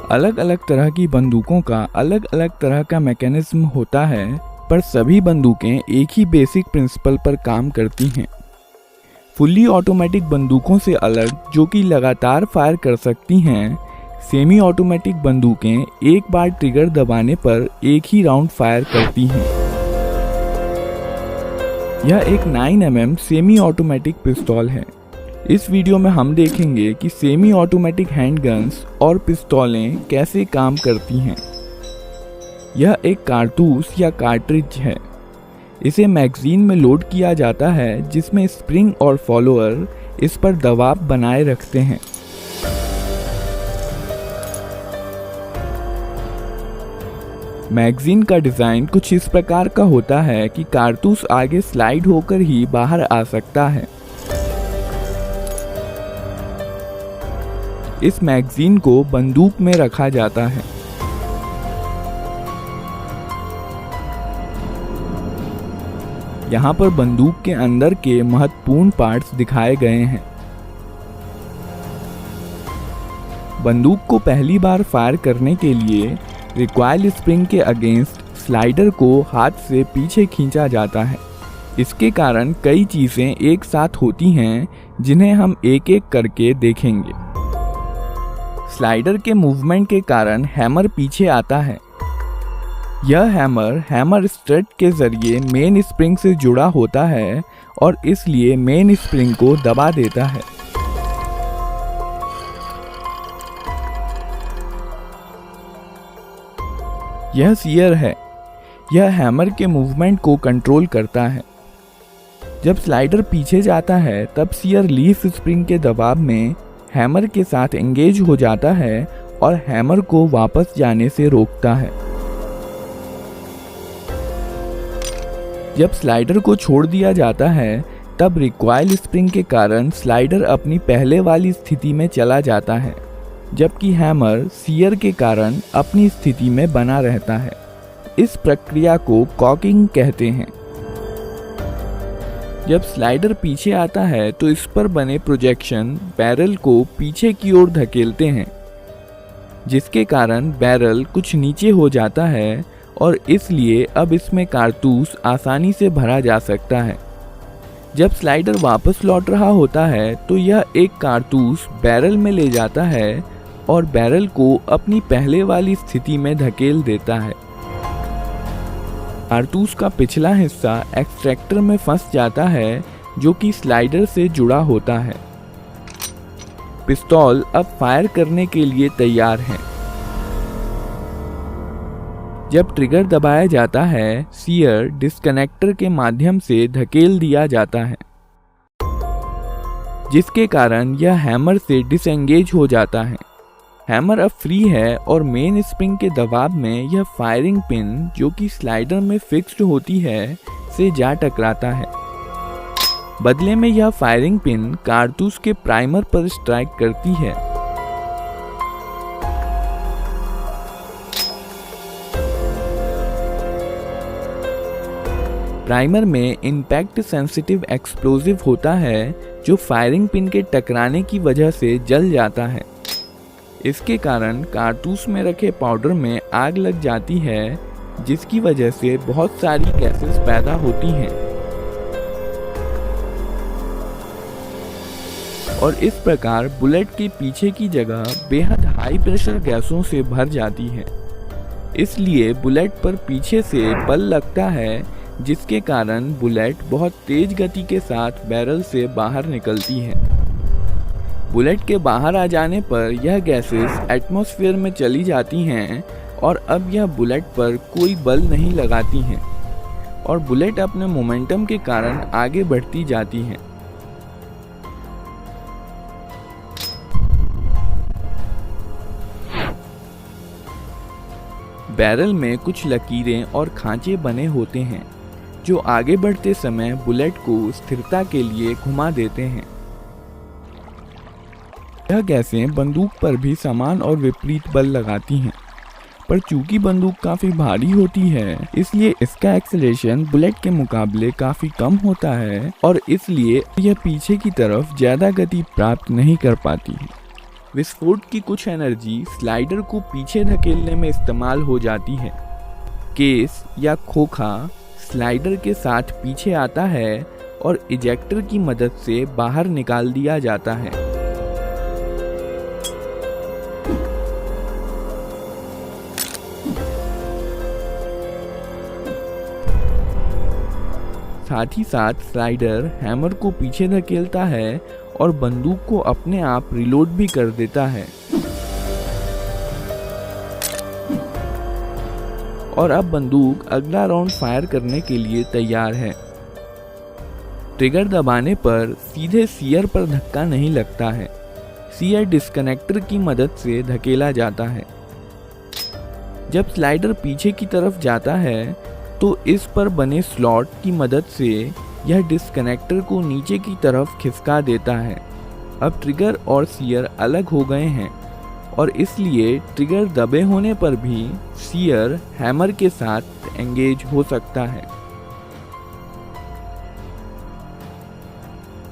अलग अलग तरह की बंदूकों का अलग अलग तरह का मैकेनिज्म होता है, पर सभी बंदूकें एक ही बेसिक प्रिंसिपल पर काम करती हैं। फुल्ली ऑटोमेटिक बंदूकों से अलग, जो कि लगातार फायर कर सकती हैं, सेमी ऑटोमेटिक बंदूकें एक बार ट्रिगर दबाने पर एक ही राउंड फायर करती हैं। यह एक 9mm सेमी ऑटोमेटिक पिस्तौल है। इस वीडियो में हम देखेंगे कि सेमी ऑटोमेटिक हैंडगन्स और पिस्तौलें कैसे काम करती हैं। यह एक कारतूस या कार्ट्रिज है। इसे मैगजीन में लोड किया जाता है, जिसमें स्प्रिंग और फॉलोअर इस पर दबाव बनाए रखते हैं। मैगजीन का डिज़ाइन कुछ इस प्रकार का होता है कि कारतूस आगे स्लाइड होकर ही बाहर आ सकता है। इस मैगजीन को बंदूक में रखा जाता है। यहाँ पर बंदूक के अंदर के महत्वपूर्ण पार्ट्स दिखाए गए हैं। बंदूक को पहली बार फायर करने के लिए रिकॉइल स्प्रिंग के अगेंस्ट स्लाइडर को हाथ से पीछे खींचा जाता है। इसके कारण कई चीज़ें एक साथ होती हैं, जिन्हें हम एक एक करके देखेंगे। स्लाइडर के मूवमेंट के कारण हैमर पीछे आता है। यह हैमर स्ट्रट के जरिए मेन स्प्रिंग से जुड़ा होता है और इसलिए मेन स्प्रिंग को दबा देता है। यह सीयर है। यह हैमर के मूवमेंट को कंट्रोल करता है। जब स्लाइडर पीछे जाता है, तब सीयर लीफ स्प्रिंग के दबाव में हैमर के साथ एंगेज हो जाता है और हैमर को वापस जाने से रोकता है। जब स्लाइडर को छोड़ दिया जाता है, तब रिकॉइल स्प्रिंग के कारण स्लाइडर अपनी पहले वाली स्थिति में चला जाता है, जबकि हैमर सीयर के कारण अपनी स्थिति में बना रहता है। इस प्रक्रिया को कॉकिंग कहते हैं। जब स्लाइडर पीछे आता है, तो इस पर बने प्रोजेक्शन बैरल को पीछे की ओर धकेलते हैं, जिसके कारण बैरल कुछ नीचे हो जाता है और इसलिए अब इसमें कारतूस आसानी से भरा जा सकता है। जब स्लाइडर वापस लौट रहा होता है, तो यह एक कारतूस बैरल में ले जाता है और बैरल को अपनी पहले वाली स्थिति में धकेल देता है। कारतूस का पिछला हिस्सा एक्सट्रैक्टर में फंस जाता है, जो कि स्लाइडर से जुड़ा होता है। पिस्तौल अब फायर करने के लिए तैयार है। जब ट्रिगर दबाया जाता है, सीयर डिस्कनेक्टर के माध्यम से धकेल दिया जाता है, जिसके कारण यह हैमर से डिसएंगेज हो जाता है। हैमर अब फ्री है और मेन स्प्रिंग के दबाव में यह फायरिंग पिन, जो कि स्लाइडर में फिक्स्ड होती है, से जा टकराता है। बदले में यह फायरिंग पिन कारतूस के प्राइमर पर स्ट्राइक करती है। प्राइमर में इम्पैक्ट सेंसिटिव एक्सप्लोजिव होता है, जो फायरिंग पिन के टकराने की वजह से जल जाता है। इसके कारण कारतूस में रखे पाउडर में आग लग जाती है, जिसकी वजह से बहुत सारी गैसेस पैदा होती हैं और इस प्रकार बुलेट के पीछे की जगह बेहद हाई प्रेशर गैसों से भर जाती है। इसलिए बुलेट पर पीछे से बल लगता है, जिसके कारण बुलेट बहुत तेज गति के साथ बैरल से बाहर निकलती है। बुलेट के बाहर आ जाने पर यह गैसेस एटमॉस्फेयर में चली जाती हैं और अब यह बुलेट पर कोई बल नहीं लगाती हैं और बुलेट अपने मोमेंटम के कारण आगे बढ़ती जाती हैं। बैरल में कुछ लकीरें और खांचे बने होते हैं, जो आगे बढ़ते समय बुलेट को स्थिरता के लिए घुमा देते हैं। यह गैसें बंदूक पर भी समान और विपरीत बल लगाती हैं, पर चूंकि बंदूक काफ़ी भारी होती है, इसलिए इसका एक्सेलरेशन बुलेट के मुकाबले काफ़ी कम होता है और इसलिए यह पीछे की तरफ ज़्यादा गति प्राप्त नहीं कर पाती। विस्फोट की कुछ एनर्जी स्लाइडर को पीछे धकेलने में इस्तेमाल हो जाती है। केस या खोखा स्लाइडर के साथ पीछे आता है और इजेक्टर की मदद से बाहर निकाल दिया जाता है। साथ ही साथ स्लाइडर हैमर को पीछे धकेलता है और बंदूक को अपने आप रिलोड भी कर देता है। और अब बंदूक अगला राउंड फायर करने के लिए तैयार है। ट्रिगर दबाने पर सीधे सीयर पर धक्का नहीं लगता है। सीयर डिस्कनेक्टर की मदद से धकेला जाता है। जब स्लाइडर पीछे की तरफ जाता है तो इस पर बने स्लॉट की मदद से यह डिस्कनेक्टर को नीचे की तरफ खिसका देता है। अब ट्रिगर और सीयर अलग हो गए हैं और इसलिए ट्रिगर दबे होने पर भी सीयर हैमर के साथ एंगेज हो सकता है।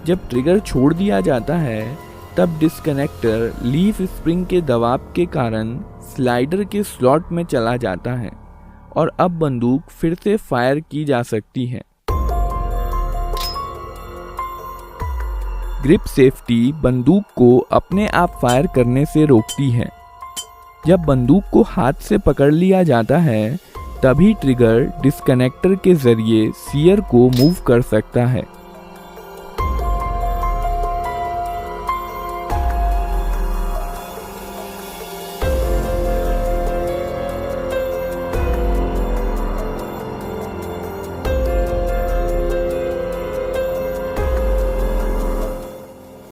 जब ट्रिगर छोड़ दिया जाता है तब डिस्कनेक्टर लीफ स्प्रिंग के दबाव के कारण स्लाइडर के स्लॉट में चला जाता है और अब बंदूक फिर से फायर की जा सकती है। ग्रिप सेफ्टी बंदूक को अपने आप फायर करने से रोकती है। जब बंदूक को हाथ से पकड़ लिया जाता है तभी ट्रिगर डिस्कनेक्टर के जरिए सीयर को मूव कर सकता है।